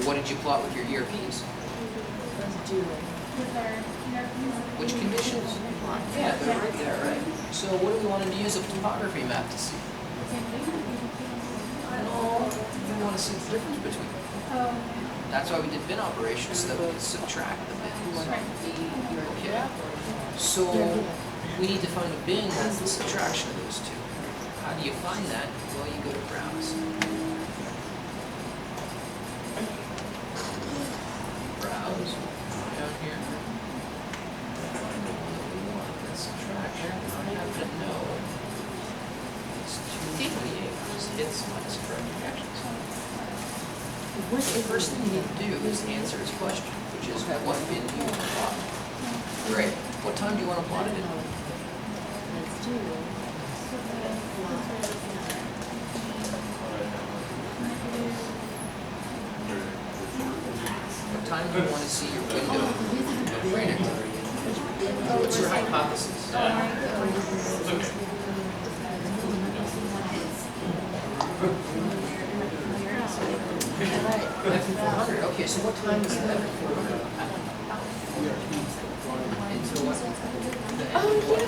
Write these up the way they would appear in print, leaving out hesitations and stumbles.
what did you plot with your ERPs? Which conditions? Yeah, they're right there, right? So what do we want to use a topography map to see? No, we want to see the difference between them. That's why we did bin operations, so that we could subtract the bins. Okay. So we need to find a bin that's the subtraction of those two. How do you find that? Well, you go to browse. Browse down here. Find the one that we want. That's subtraction. I have to know. It's 228. Just hits minus correct projections. The first thing you need to do is answer his question, which is what bin do you want to plot? Great. What time do you want to plot it in? What time do you want to see your window of brain activity? What's your hypothesis? F400. Okay, so what time is that F400? Until what? The end of what?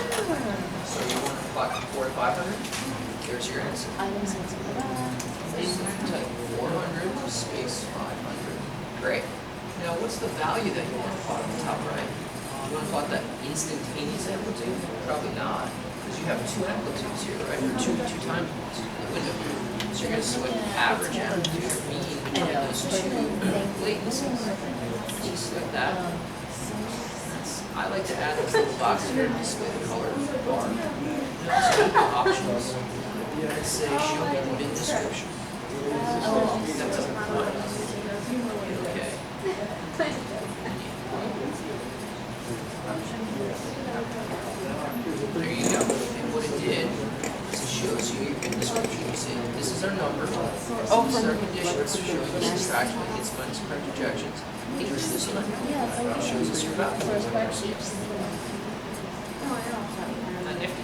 So you want to plot 4 to 500? There's your answer. Type 400 space 500. Great. Now, what's the value that you want to plot on the top right? You want to plot that instantaneous amplitude? Probably not, because you have two amplitudes here, right? Or two time points in the window. So you're going to switch average amplitude or mean between those two latencies. Just like that. I like to add this little box here to display the color of the bar. So options. Let's say show me the bin description. That's up to okay. There you go. And what it did is it shows you your bin description. You say, this is our number. This is our condition. It's showing us subtraction against minus correct projections. Equals this one. It shows us your value. Not nifty.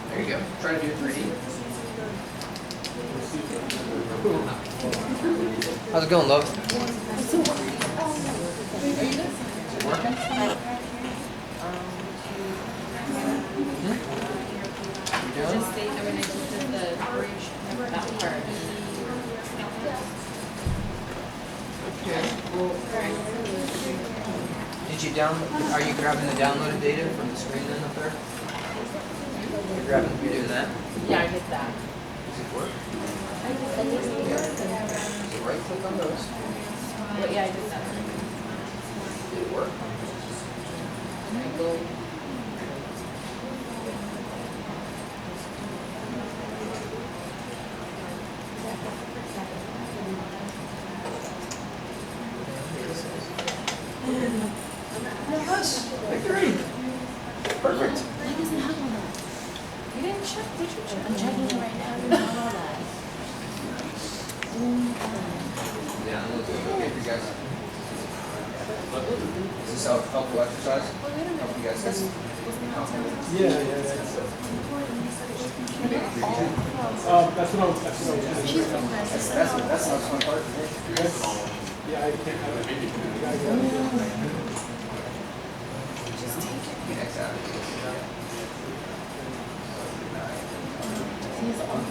There you go. Try to do it 3D. How's it going, love? Is it working? Just say that when I just did the bridge, that part. Okay. Did you download? Are you grabbing the downloaded data from the screen then up there? You're doing that? Yeah, I did that. Does it work? So right click on those. But yeah, I did that. Did it work? I go. Yes, victory. Perfect. Why does it have all that? You didn't check, did you check? I'm checking it right now. There's not all that. Yeah, it looks okay for you guys. Is this a helpful exercise? Help you guys get That's what I was She's from Massachusetts. that's not fun part for me. Yeah, I can't have it. X out of it. He's on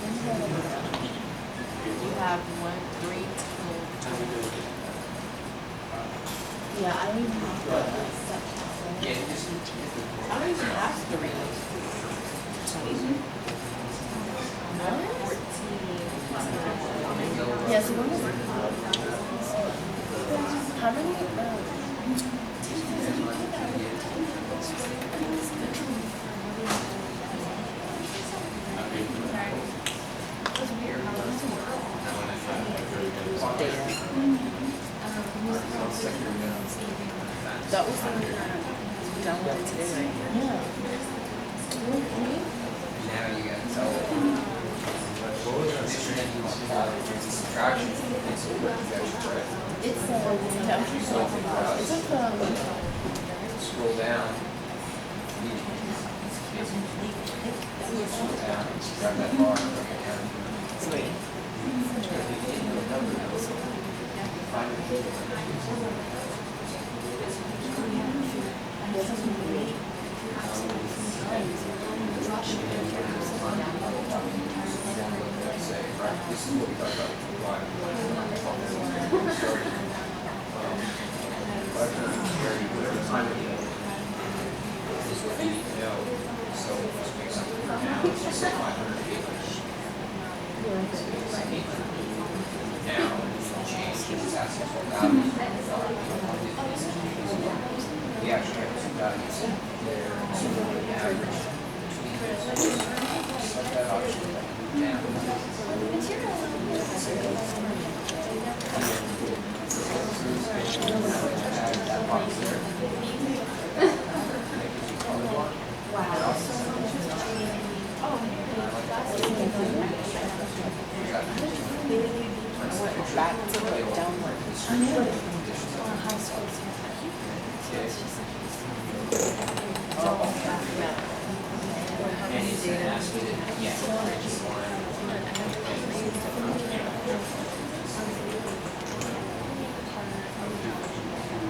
You have 1, 3, 2. Yeah, I don't even have the step count. Yeah, just I don't even have 3. 14. Yeah, so what is it? How many? That was the downloaded today, right? Yeah. now you gotta tell it. What was the condition that you want to have? It's a subtraction. It's a projection, right? It's yeah, it's like Scroll down. Scroll down. Grab that bar. Grab it down. Sweet. It's gonna be in the number. This is what we talked about. Whatever time of year is what you need to know. So just make something for now. Just say 500 acres. Now, change is asking for values. We actually have two values there. So the average between set that option down. Add that box there. Back to the downward. And he's gonna ask you to,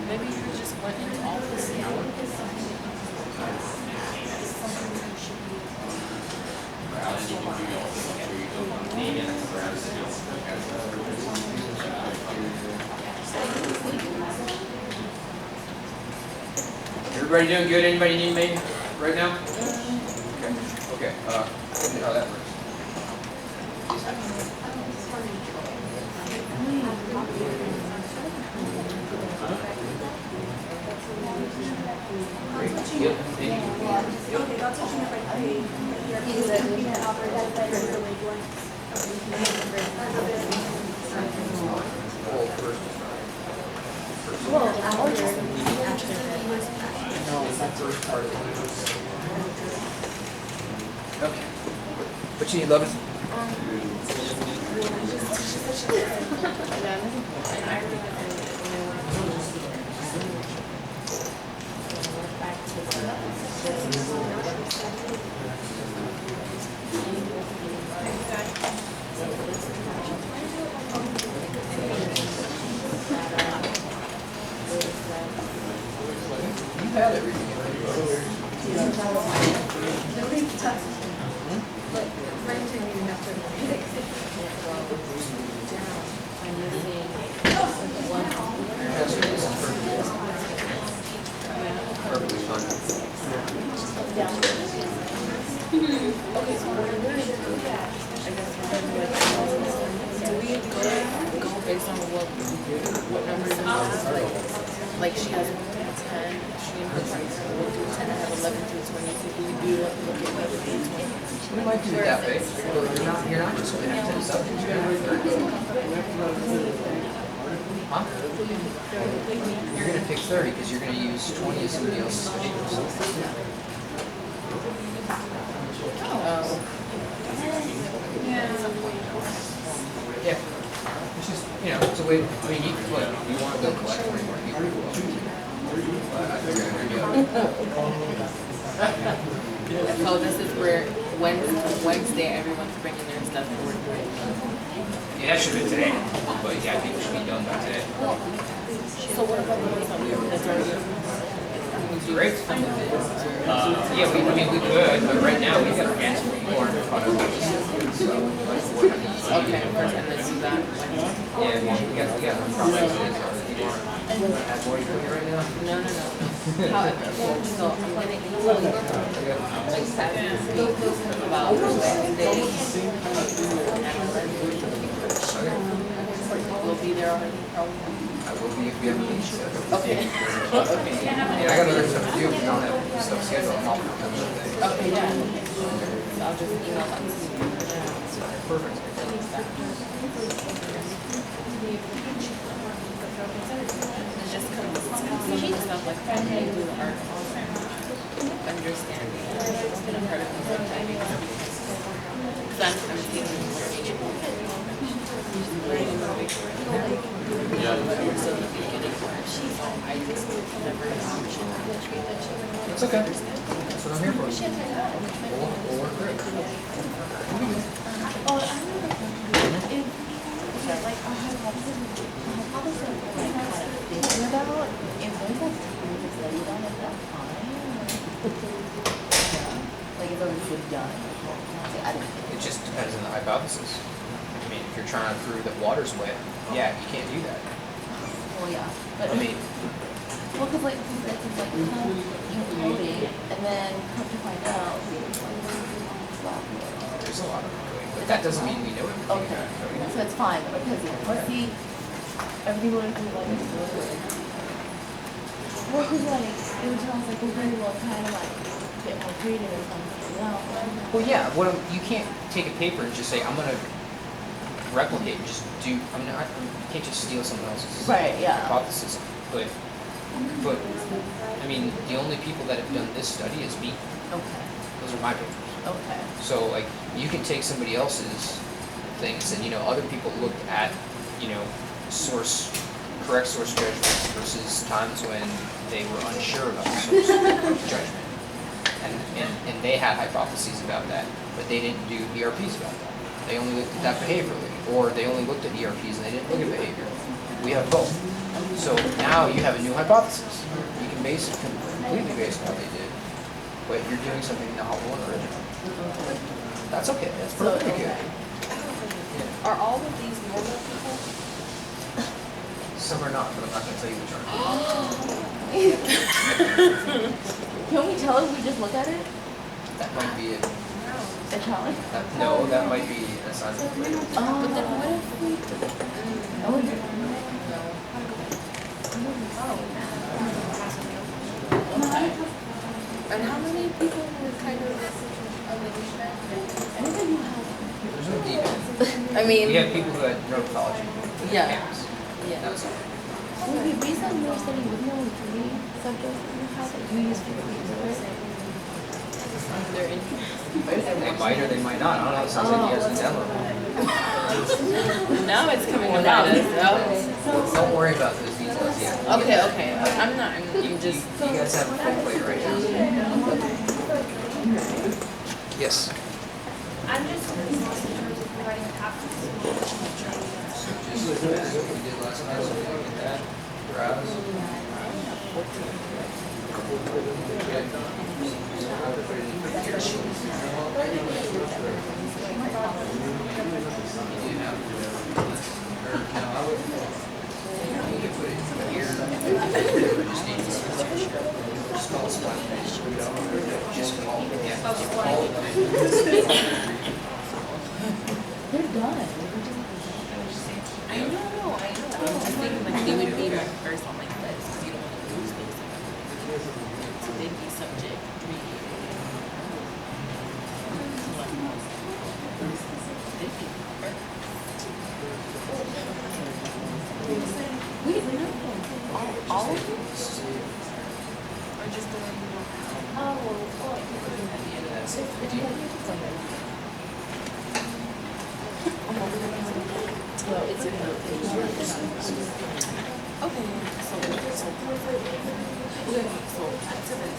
Maybe you just went into office. Everybody doing good? Anybody need me right now? Okay, how that works. Great. Yep, thank you. Okay, that's what you meant by pay. You can operate that better than the blank. Well, first is no, that first part of it. Okay. What you need, Lovis? You had everything. That's what it is. Perfectly fine. Okay, so what we're doing, I guess do we go based on what numbers we have? Like she has 10, she and her friends will do 10, I have 11 through 20, so do we do look at 11 through 20? We might do it that way. Well, you're not just gonna have 10 subjects, you're gonna have 30. Huh? You're gonna pick 30 because you're gonna use 20 as somebody else's special. Yeah. It's just, it's a way, I mean, you want to go collect 20 more people. But I figured I'd do it. So this is where Wednesday everyone's bringing their stuff to work. Yeah, that should have been today, but yeah, I think it should be done by today. So what about the ones that we that's already? Great. Yeah, we could, but right now we've got our hands full more in front of us. So, Okay, first and then do that. yeah, we got the process. That boy doing it right now? No. So I'm gonna email you like 7 weeks about Wednesday. We'll be there already, probably. I will be if we have a meeting set up. Okay. Okay. Yeah, I got other stuff to do, if we don't have stuff scheduled, I'm off on Thursday. Okay, yeah. So I'll just email that to you. Perfect. It's just some of the stuff like how do you do the art, understanding, part of the timing. Because I'm taking so the beginning part, I just never had an option. It's okay. That's what I'm here for. We'll work through it. Oh, I remember if, like, I had I don't think. It just depends on the hypothesis. I mean, if you're trying to prove that water's wet, yeah, you can't do that. Well, yeah, but I mean, well, because like for instance, like you code it, and then come to find out, there's a lot of coding, but that doesn't mean we know everything okay, about coding. so it's fine because you see everything going through like well, because like it was almost like okay, well, kind of like get more creative or something, you know? Well, yeah, you can't take a paper and just say, I'm gonna replicate, just do, I mean, you can't just steal someone else's Right, yeah. hypothesis, but, I mean, the only people that have done this study is me. Okay, Those are my papers. okay. So, like, you can take somebody else's thing and say, other people looked at, correct source judgments versus times when they were unsure about the source judgment. And they had hypotheses about that, but they didn't do ERPs about that. They only looked at that behaviorally, or they only looked at ERPs and they didn't look at behavior. We have both. So now you have a new hypothesis. You can base it completely based on what they did, but you're doing something novel and original. That's okay. That's So, perfectly good. okay. Are all of these normal people? Some are not, but I'm not going to tell you which are. Can we tell if we just look at it? That might be it. A challenge? No, that might be an assignment later. But then what if we Okay. And how many people were kind of on the deep end? There's no deep end. I mean, We have people who had neuropathology. Yeah. Campus. yeah. That was it. Okay, based on your study, with no three subjects that you have that you use for the paper, they're interesting. They might or they might not. I don't know. It sounds like he has a demo. Now it's coming Well, around. now- Okay. Don't worry about those details yet. Okay. I'm not. I'm just. You guys have a full plate right now. Yes. I'm just confused in terms of providing a path. Just what we did last night, so we can get that. Browse. They're done. I know. I think like they would be my first on my list because you don't want to lose those. So they'd be subject three. Wait, no. All of them? Or just the one you don't have? At the end of that safety. Well, it's in the. Okay, so back to this.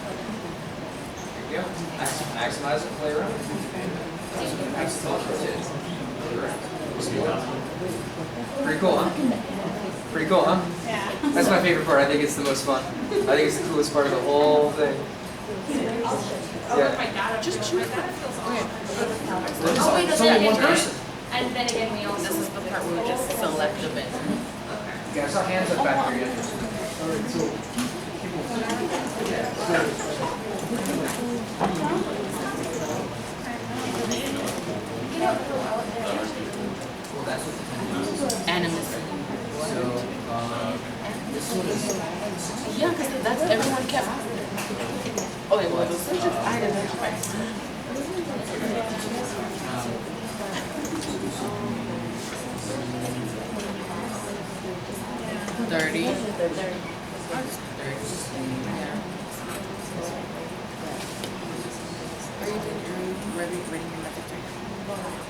Here you go. Maximize it, play around. Pretty cool, huh? Pretty cool, huh? Yeah. That's my favorite part. I think it's the most fun. I think it's the coolest part of the whole thing. Yeah. Just choose. My data feels awful. There's wait, no, it's then only one again, person. And then again, we also. This is the part where we just select a bit. Yeah, I saw hands up back there. Well, that's what the Animus. So, this one is. Yeah, because that's everyone kept. Okay, well, the subjects I didn't. $30. reading your methods right now?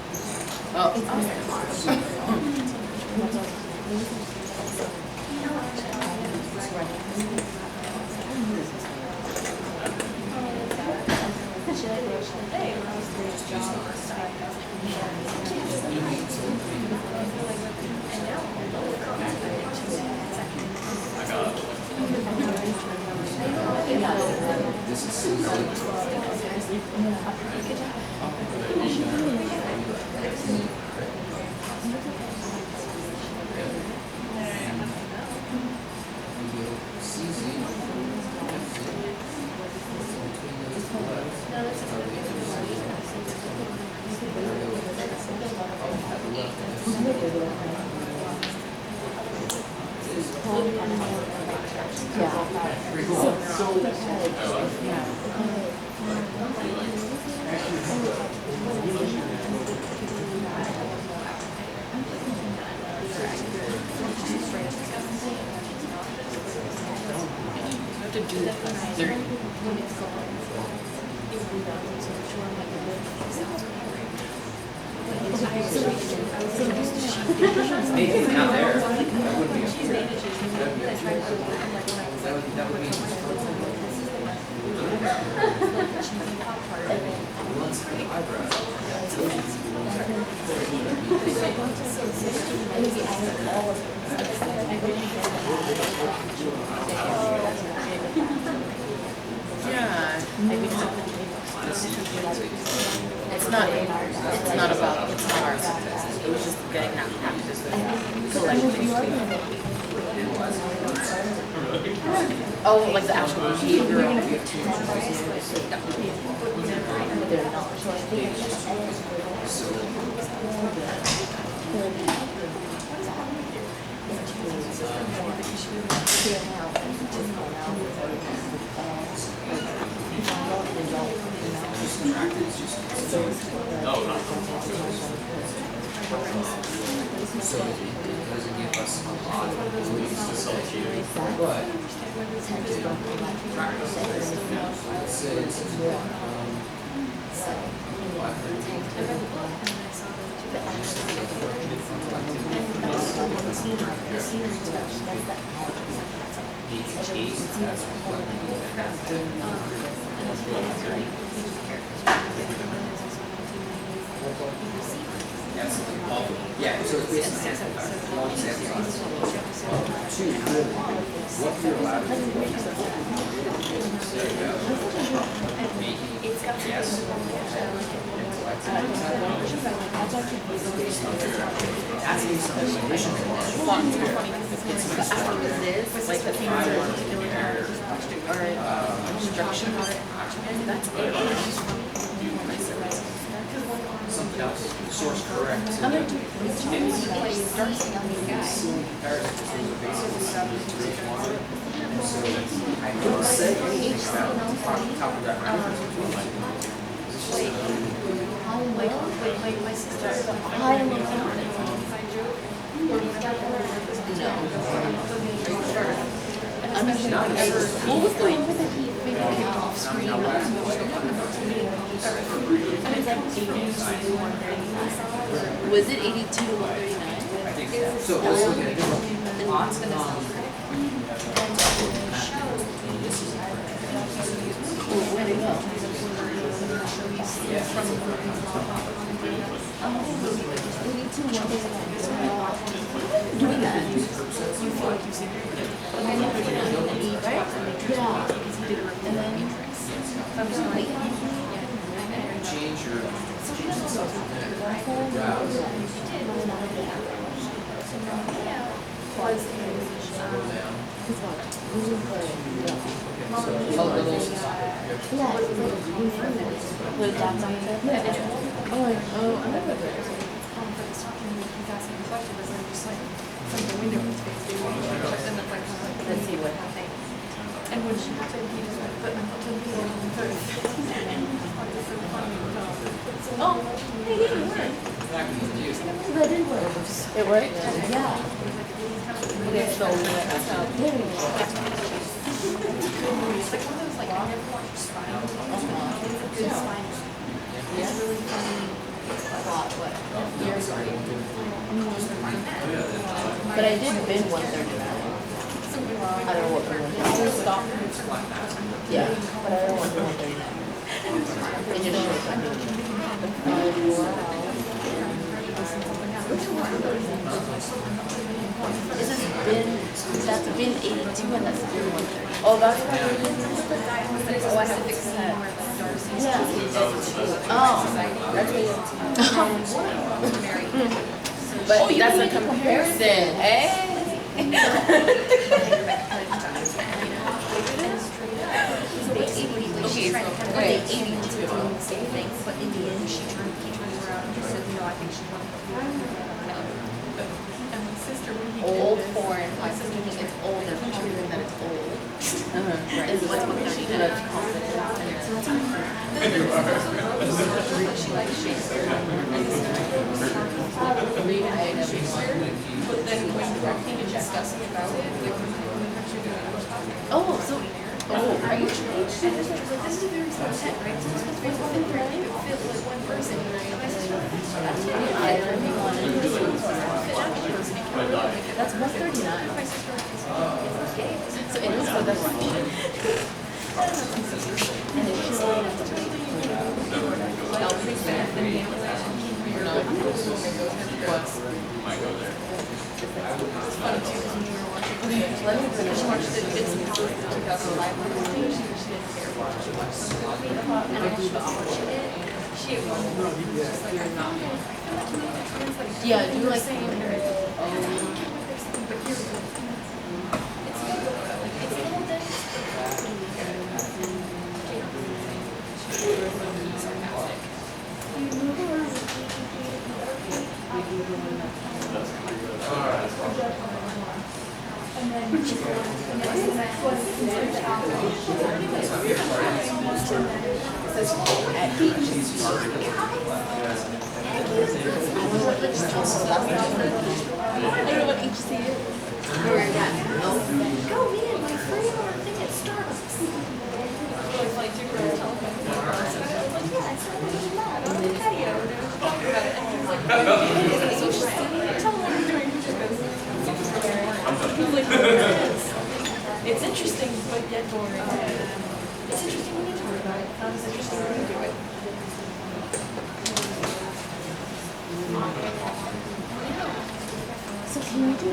This is Susie. You have to do that. Maybe it's not there. That would be a that would be Yeah. It's not about, it's not ours. It was just getting that practice with collecting. Oh, like the actual behavioral. so it doesn't give us a lot of beliefs to facilitate, but practice. Let's say it's yeah, so it's basically one sample size. Two, what you're allowed to do. There you go. Yes. Asking some definition. Like the things or instruction or that's it. Something else, source correct. So I don't say anything about top of that reference. My sister. I'm not ever. What was the Off screen. And it's like 82 to 130. Was it 82 to 139? I think so. Let's look at it. Where'd it go? Doing that. Change your browse. With dots on it. Let's see what happened. And when she said he was like, but I'm to be on first. Oh, hey, it didn't work. But it works. It worked? Yeah. Okay, so There we go. It's like one of those like I never watched Spinal. It's a good Spinal. But I did bin 139. I don't know what bin 139. Stop. Yeah, but I don't want bin 139. It just shows I did. This is bin, that's bin 82 and that's bin 130. Oh, that's what it is. Oh, I have to fix that. Yeah. Oh, that's but oh, that's a comparison, eh? She's trying to kind of Right. like 80 to do the same things, but in the end, she turned around and just said, no, I think she wanted to. And my sister, when he Old did this, foreign, like meaning it's old and proving that it's old. right. Is what's she loves confidence and She likes Shakespeare. Read and hate Shakespeare. But then when talking and discussing about it, like when actually doing our topic. oh, so are you This is a very small tent, right? So this was very small, and it would fit like one person, right? That's 139. So it is for the Funny too, because when we were watching, she watched the bits and pieces of 2005 movie. She didn't care what she watched some of it. And I watched it. She had one just like I'm not. yeah, do like But here, And then the next one is the I don't know what HC is. Go man, my friend on a thing at Starbucks. really funny too, for the telephone. Yeah, it's really loud on the patio. Talking about it, and he was like, "What is social study? Tell me what you're doing." She goes, he was like, "What is this?" It's interesting, but yet boring. It's interesting when you talk about it. Not as interesting when you do it. So can you do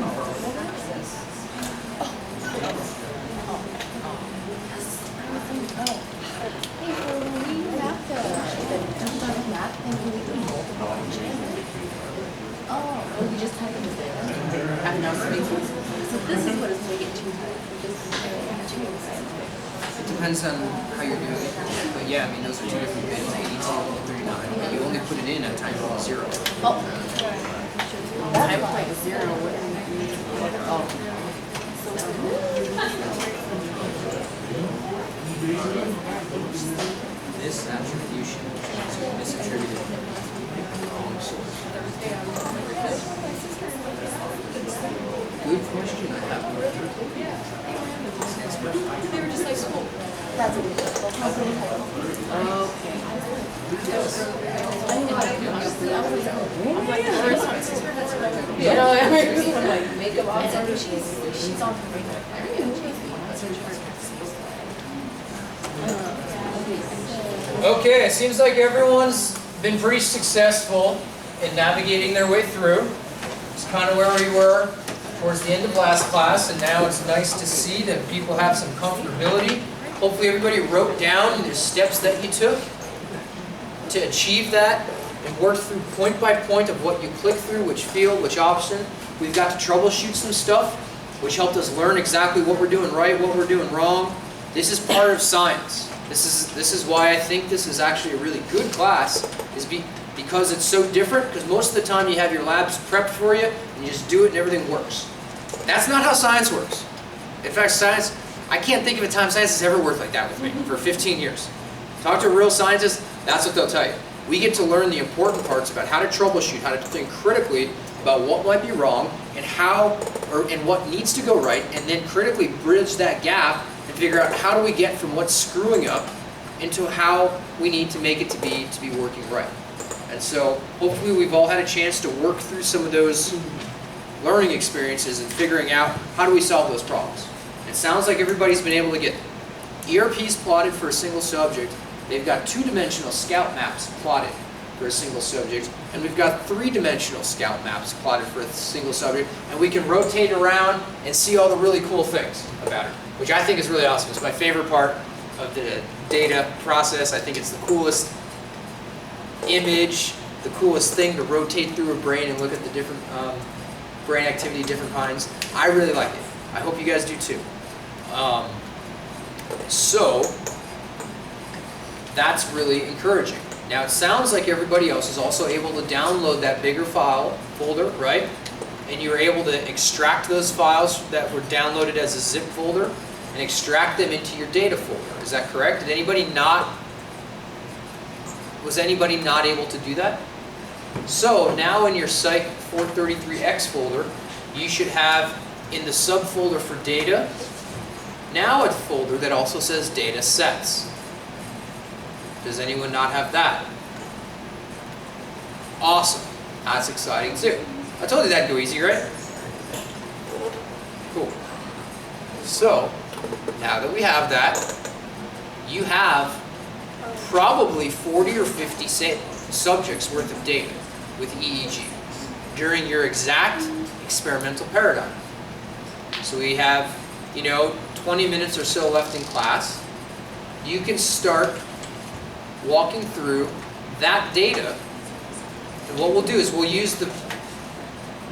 Hey, so when we map the map, then can we do multiple options? Oh, we just type it in there. Have enough spaces. So this is what is making it too hard. It depends on how you're doing it. But yeah, I mean, those are two different bins, 82 and 39. But you only put it in at time equals 0. Oh. Time point 0. What do we do? Oh. This attribution is misattributed wrong source. Good question. I have no idea. They were just like, "Oh, That's a good okay. Honestly, I was like, my sister has her, you know, I'm like, makeup artist. She's on her Okay, it seems like everyone's been pretty successful in navigating their way through. It's kind of where we were towards the end of last class, and now it's nice to see that people have some comfortability. Hopefully everybody wrote down the steps that you took to achieve that and worked through point by point of what you click through, which field, which option. We've got to troubleshoot some stuff, which helped us learn exactly what we're doing right, what we're doing wrong. This is part of science. This is why I think this is actually a really good class, is because it's so different, because most of the time you have your labs prepped for you, and you just do it and everything works. That's not how science works. In fact, science, I can't think of a time science has ever worked like that with me for 15 years. Talk to a real scientist, that's what they'll tell you. We get to learn the important parts about how to troubleshoot, how to think critically about what might be wrong, and and what needs to go right, and then critically bridge that gap and figure out how do we get from what's screwing up into how we need to make it to be working right. And so hopefully we've all had a chance to work through some of those learning experiences and figuring out how do we solve those problems. It sounds like everybody's been able to get ERPs plotted for a single subject. They've got two-dimensional scout maps plotted for a single subject, and we've got three-dimensional scout maps plotted for a single subject, and we can rotate around and see all the really cool things about it, which I think is really awesome. It's my favorite part of the data process. I think it's the coolest image, the coolest thing to rotate through a brain and look at the different brain activity, different kinds. I really like it. I hope you guys do too. So that's really encouraging. Now it sounds like everybody else is also able to download that bigger file folder, right? And you were able to extract those files that were downloaded as a zip folder and extract them into your data folder. Is that correct? Was anybody not able to do that? So now in your Psych 433X folder, you should have in the subfolder for data, now a folder that also says data sets. Does anyone not have that? Awesome. That's exciting too. I told you that'd go easy, right? Cool. So, now that we have that, you have probably 40 or 50 subjects worth of data with EEG during your exact experimental paradigm. So we have, 20 minutes or so left in class. You can start walking through that data, and what we'll do is we'll use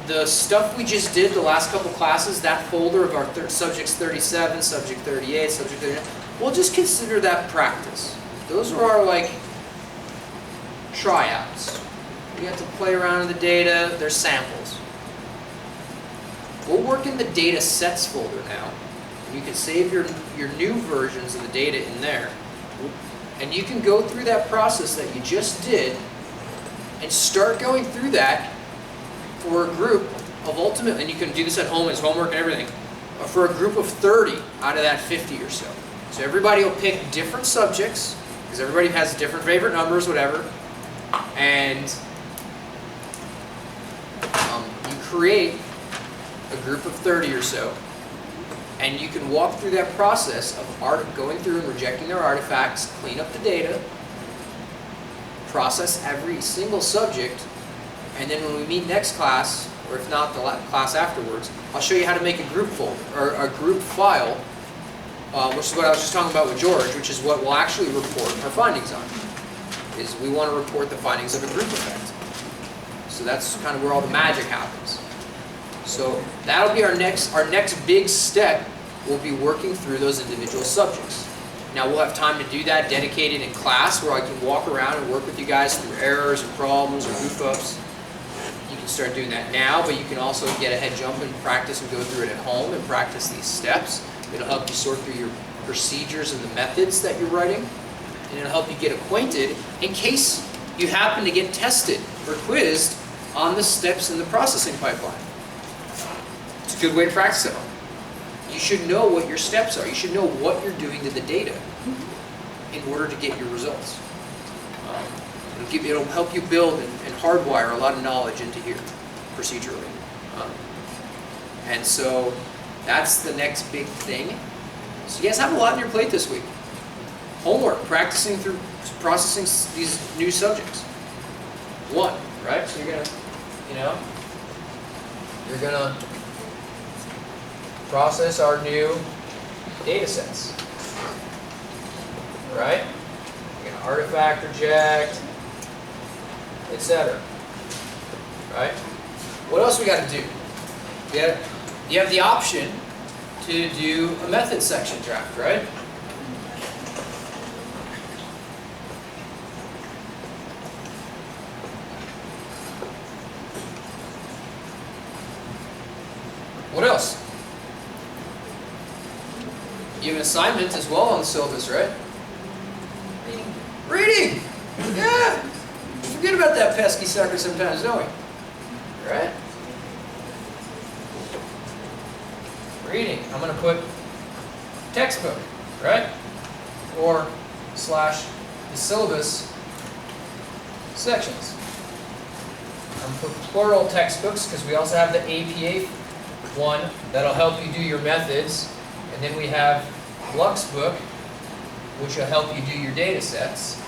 the stuff we just did the last couple classes, that folder of our subjects 37, subject 38, subject 39, we'll just consider that practice. Those are our tryouts. We have to play around in the data, they're samples. We'll work in the data sets folder now. You can save your new versions of the data in there. And you can go through that process that you just did and start going through that for a group of ultimate, and you can do this at home as homework and everything, for a group of 30 out of that 50 or so. So everybody will pick different subjects, because everybody has different favorite numbers, whatever, and you create a group of 30 or so, and you can walk through that process of going through and rejecting their artifacts, clean up the data, process every single subject, and then when we meet next class, or if not the class afterwards, I'll show you how to make a group folder, or a group file, which is what I was just talking about with George, which is what we'll actually report our findings on, is we want to report the findings of a group effect. So that's kind of where all the magic happens. So that'll be our next big step. We'll be working through those individual subjects. Now we'll have time to do that dedicated in class where I can walk around and work with you guys through errors or problems or goof-ups. You can start doing that now, but you can also get a head jump and practice and go through it at home and practice these steps. It'll help you sort through your procedures and the methods that you're writing, and it'll help you get acquainted in case you happen to get tested or quizzed on the steps in the processing pipeline. It's a good way to practice it. You should know what your steps are. You should know what you're doing to the data in order to get your results. It'll help you build and hardwire a lot of knowledge into here procedurally. And so that's the next big thing. So you guys have a lot on your plate this week. Homework, practicing through processing these new subjects. One, right? So you're gonna process our new data sets, right? You're gonna artifact, reject, etc. Right? What else we got to do? You have the option to do a method section draft, right? What else? You have an assignment as well on the syllabus, right? Reading! Yeah! We forget about that pesky sucker sometimes, don't we? Right? Reading. I'm going to put textbook, right? Or / the syllabus sections. for plural textbooks, because we also have the APA one that'll help you do your methods. And then we have Fluxbook, which will help you do your data sets.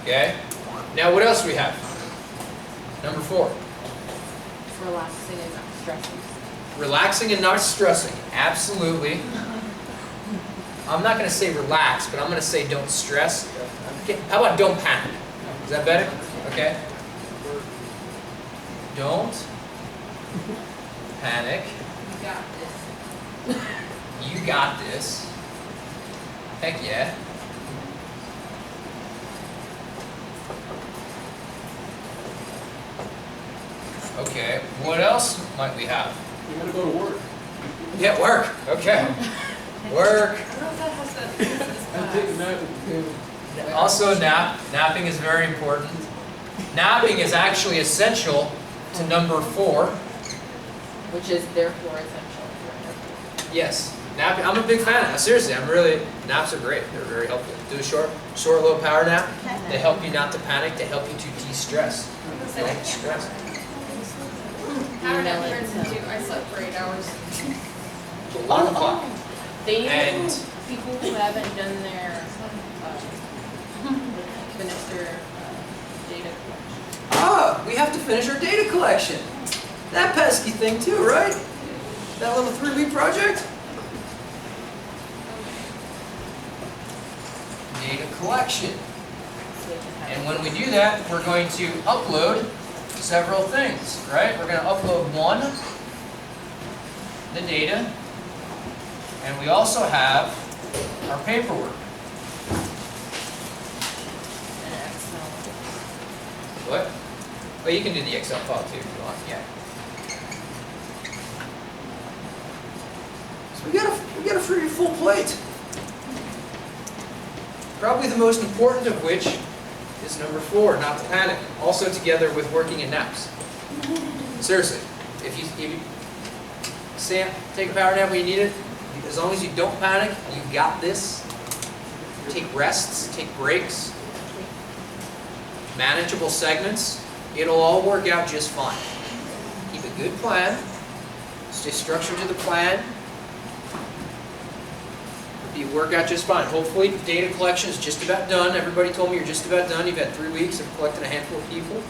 Okay? Now what else do we have? Number 4. Relaxing and not stressing. Relaxing and not stressing. Absolutely. I'm not going to say relax, but I'm going to say don't stress. Okay. How about don't panic? Is that better? Okay. Don't panic. You got this. Heck yeah. Okay, what else might we have? You gotta go to work. Yeah, work. Okay. Work. I don't know if that has that to do with this I'm class. taking that with the Also nap. Napping is very important. Napping is actually essential to number 4. Which is therefore essential. Yes. Napping. I'm a big fan of that. Seriously, naps are great. They're very helpful. Do a short, low power nap. They help you not to panic. They help you to de-stress. Don't stress. Power nap turns into, I slept for 8 hours. Alarm clock. They need And people who haven't done their finish their data collection. we have to finish our data collection. That pesky thing too, right? That little 3-week project? Data collection. So they can have And when we do that, we're going to upload several things, right? We're going to upload the data, and we also have our paperwork. an Excel. What? Well, you can do the Excel file too if you want, yeah. So we got a pretty full plate. Probably the most important of which is number 4, not to panic. Also together with working in naps. Seriously, if you take a power nap when you need it, as long as you don't panic, you got this. Take rests, take breaks, manageable segments, it'll all work out just fine. Keep a good plan, stay structured to the plan, you work out just fine. Hopefully data collection is just about done. Everybody told me you're just about done. You've had 3 weeks of collecting a handful of people.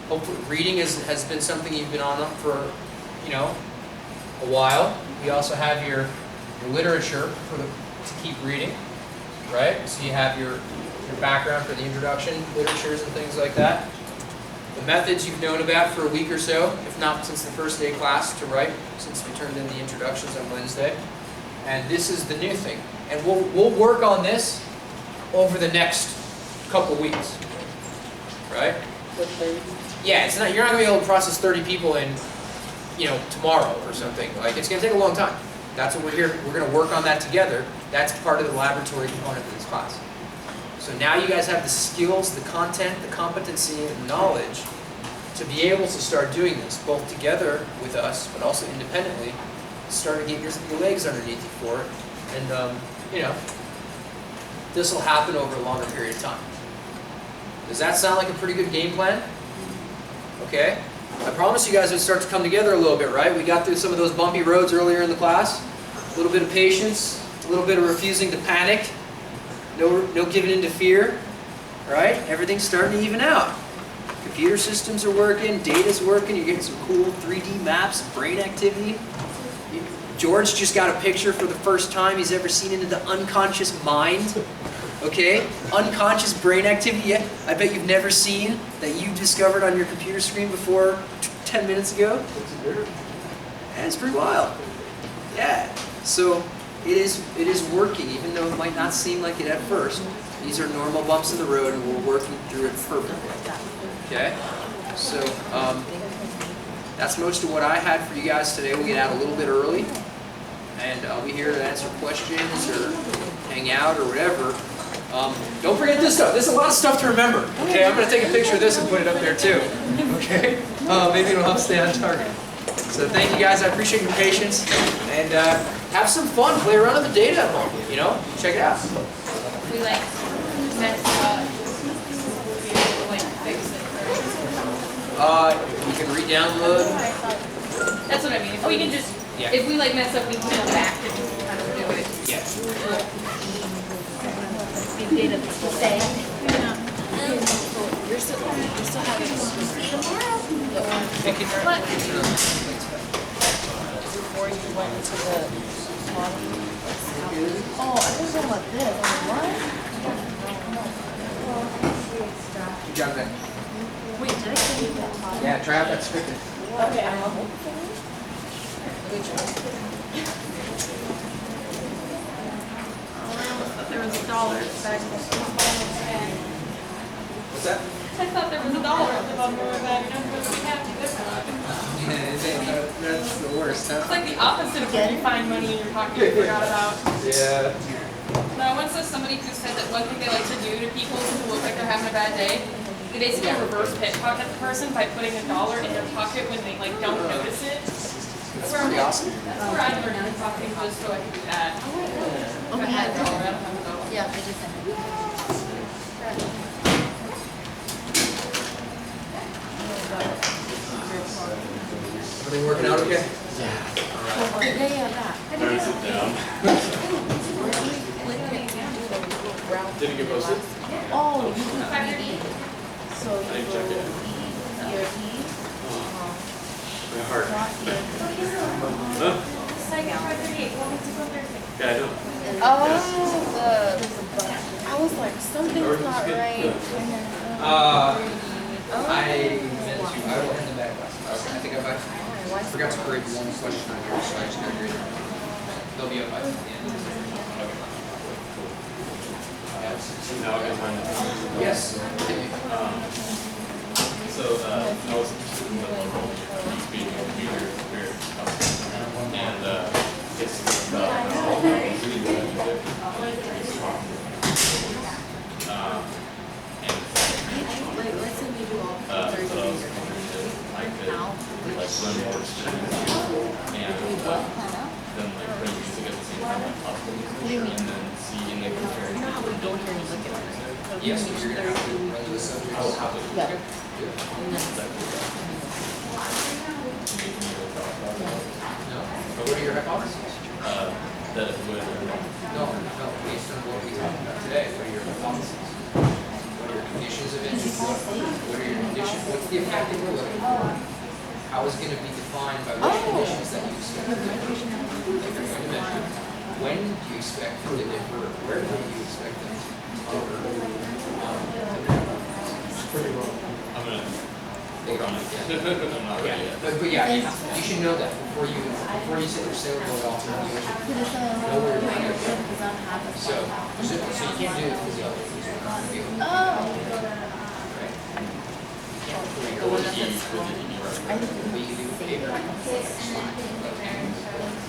Hopefully reading has been something you've been on for, a while. You also have your literature to keep reading, right? So you have your background for the introduction, literatures and things like that. The methods you've known about for a week or so, if not since the first day of class to write, since we turned in the introductions on Wednesday. And this is the new thing. And we'll work on this over the next couple of weeks, right? With 30. Yeah, you're not gonna be able to process 30 people in, tomorrow or something. Like, it's gonna take a long time. That's what we're here. We're gonna work on that together. That's part of the laboratory component of this class. So now you guys have the skills, the content, the competency, and the knowledge to be able to start doing this, both together with us, but also independently, start to get your legs underneath you for it. And, this will happen over a longer period of time. Does that sound like a pretty good game plan? Okay. I promise you guys it would start to come together a little bit, right? We got through some of those bumpy roads earlier in the class. A little bit of patience, a little bit of refusing to panic. No giving in to fear, right? Everything's starting to even out. Computer systems are working, data's working, you're getting some cool 3D maps, brain activity. George just got a picture for the first time he's ever seen into the unconscious mind. Okay? Unconscious brain activity. Yeah, I bet you've never seen that you discovered on your computer screen before 10 minutes ago. And it's pretty wild. Yeah. So it is working, even though it might not seem like it at first. These are normal bumps in the road, and we're working through it perfectly. Okay? So that's most of what I had for you guys today. We'll get out a little bit early, and I'll be here to answer questions or hang out or whatever. Don't forget this stuff. There's a lot of stuff to remember. Okay, I'm going to take a picture of this and put it up there too. Okay? Maybe it'll help stay on target. So thank you guys. I appreciate your patience. And have some fun. Play around with the data at home. Check it out. We met, You can re-download. That's what I mean, if we can just, Yeah. if we like mess up, we can go back and kind of do it. Yeah. Data stay. You're still having Picking your. What? before you went into the bottom. Oh, I didn't know about this. What? Good job, Ben. Wait, did I say you that? Yeah, try out that script. Okay, I'm a There was $1 back in the bag. What's that? I thought there was $1 at the bottom of my bag, and I'm really happy this time. That's the worst, It's like the opposite of when you find money in your pocket you forgot about. Yeah. No, I once saw somebody who said that one thing they like to do to people who look like they're having a bad day, they basically reverse pickpocket the person by putting $1 in their pocket when they like don't notice it. That's Pretty awesome. That's where I learned pickpocketing, just so I could do that. If I had $1, I don't have $1. Yeah, I just sent it. Everything working out okay? yeah, that. Trying to sit down. Did it get posted? Oh, you can read. So I you didn't go check it. ERP. My heart. Huh? Yeah, I know. Oh, I was like, something's not right. I will hand them back last. I think I forgot to grade one question on here, so I just got to grade it. They'll be up by the end. Now I got mine. Yes. So, I was interested in the local speaking computer here. And, it's about really good at it. Like, let's say we do all So I was 30 days. interested, I could, like, learn more students and, then, like, bring music at the same time on top of it, and then see in the compare. You know how we go here and look at it? Yes, you're gonna have to run the subjects. I will have to. Yeah. And then, No. But what are your hypotheses? that it would, No, based on what we talked about today, what are your hypotheses? What are your conditions of interest? What are your conditions? What's the effect that we're looking for? How is it going to be defined by which conditions that you expect them to differ? Like you're going to measure. When do you expect them to differ? Where do you expect them to differ? I'm gonna Think vote on on it. it. I'm not ready Yeah, yet. but yeah, you should know that before you sit there sailboat off and you should know where you're going to go. So you can't do it because the other things are not real. Oh. Right? You can't before you But go. with the E, right? But you can do paper.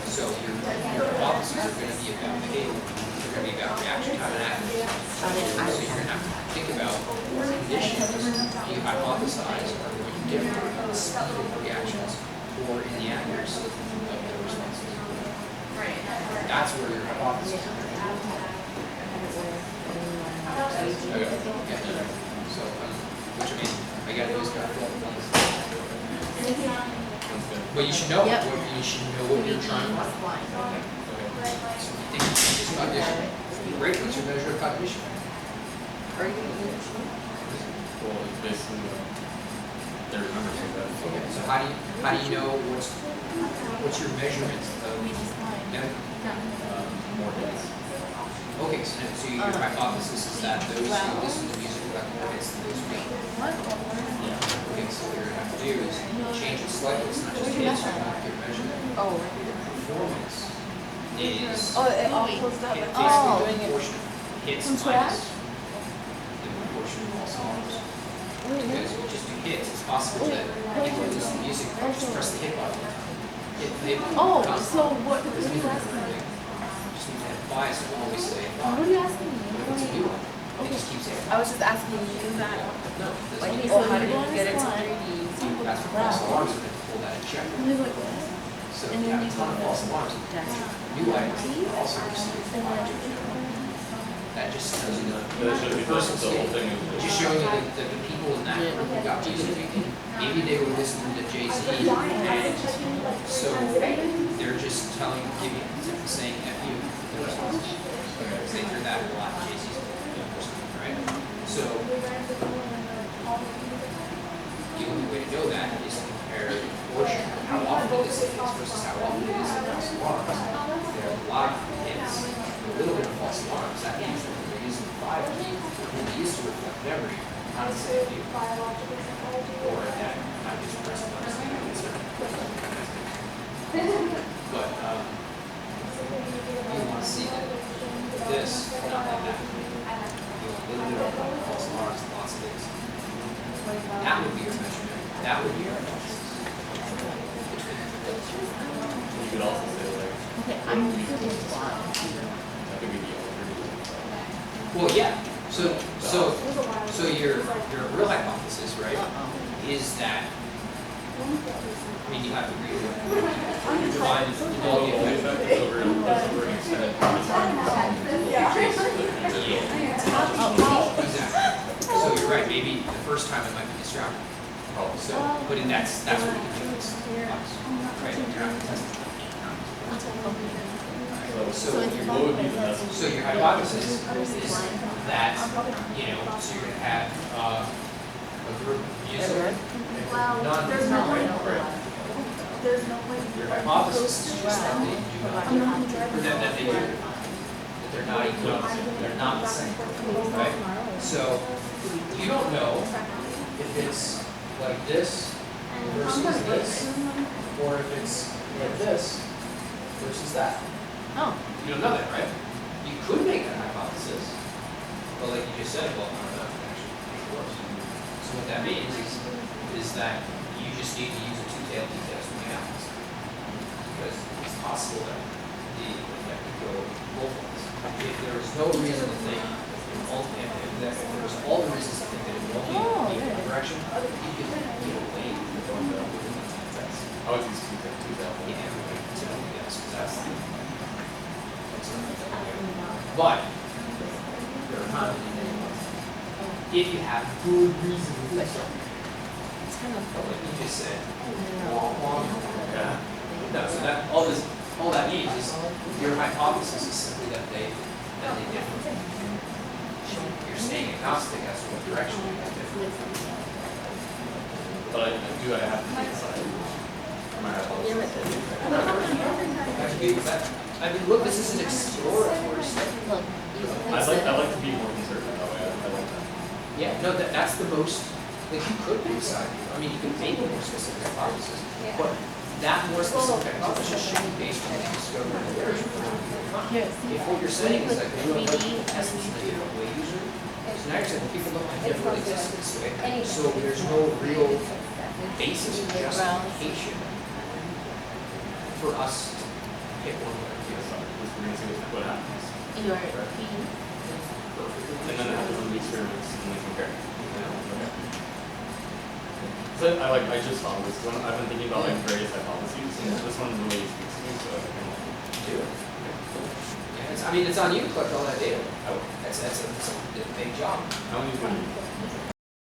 So your hypotheses are going to be about behavior. They're going to be about reaction time and actions. So you're going to have to think about conditions you hypothesize are going to differ in the speed of reactions or in the accuracy of the responses. That's where your hypothesis is. Okay. Yeah. So, which I mean, I got to do is kind of fill up the Sounds good. But you should know Yep. you should know what you're trying to find. Okay. So you think it's cognition. Great, what's your measure of cognition? Are you gonna do it? Well, it's basically, they remember so bad. Okay, so how do you know what's your measurement of memory? More hits. Okay, so your hypothesis is that those who listen to music will have more hits than those who don't. Yeah. Okay, so what you're gonna have to do is change it slightly, it's not just hits, you're gonna have to measure that. Oh. Performance is Oh, it all closed up. basically Oh. the proportion of hits From minus the proportion of all songs. Because if you just do hits, it's possible that if you listen to music, just press the hit button. Hit play. Oh, Constantly. so what are Doesn't you mean asking me? just need to have bias to always say What are you asking me? But if it's a new one, it just keeps saying I was just asking you that. no. Like, Like, oh, how did you get it to 3D? that's what false alarms are going to pull that and check. And they're like, what? So And you then have you a ton of go false alarms. Jackson. New items also receive And then, that just tells you That should be the whole thing is. just showing you that the people in that group who got music, maybe they were listening to Jay-Z, and so they're just saying F you. Because they hear that a lot, Jay-Z's or something, right? So, the only way to know that is to compare the portion, how often they listen to this versus how often they listen to false alarms. There are a lot of hits, a little bit of false alarms, that means that they're using 5G, and they used to reflect memory, not to say you. Or that not just press buttons. But you want to see that this, not like that. You want a little bit of false alarms, lots of things. That would be your measurement. That would be your analysis. You could also say like, Okay, I'm that could be the alternative. Well, yeah. So your real hypothesis, right, is that, I mean, you have to agree with it. You divide it into all the The effects. effect is over an extended time. Exactly. So you're right, maybe the first time it might be distracting. So, but that's what we can do with this box, right? You're not testing it 8 times. So what would be the best? So your hypothesis is that, you know, so you're gonna have, a group of music. Your hypothesis is just that they do not, that they do, that they're not equal, they're not the same, right? So, you don't know if it's like this versus this, or if it's like this versus that. Oh. You don't know that, right? You could make that hypothesis, but like you just said, well, I don't know, it actually make it worse. So what that means is that you just need to use a two-tailed t-test when it happens. Because it's possible that the effect could go both ways. If there is no reason to think, if there's all the reasons to think that it will only be in one direction, you can get away with going the test. I would use 2,000. Yeah, typically yes, because that's but there are times if you have good reason to think so. It's kind of But like you just said, Yeah. no, so that all that means is your hypothesis is simply that they differ. You're staying agnostic as to what direction they differ. But I have to decide. My hypothesis. That's good, that, I mean, look, this is an exploratory study. Look, I'd like to be more conservative that way. I like that. Yeah, no, that's the most, like, you could decide, I mean, you could make a more specific hypothesis, but that more specific hypothesis should be based on what you discovered in the literature. If what you're saying is that they don't like the essence in a different way usually, so now you're saying that people don't like different exists this way, so there's no real basis or justification for us to pick one way or the Yes, other. we're gonna see what happens. you're And then after the experiments, and we compare. Okay. So I just saw this one. I've been thinking about like various hypotheses, and this one really speaks to me, so I can Do it. Yeah, I mean, it's on you to collect all that data. That's a big job. how many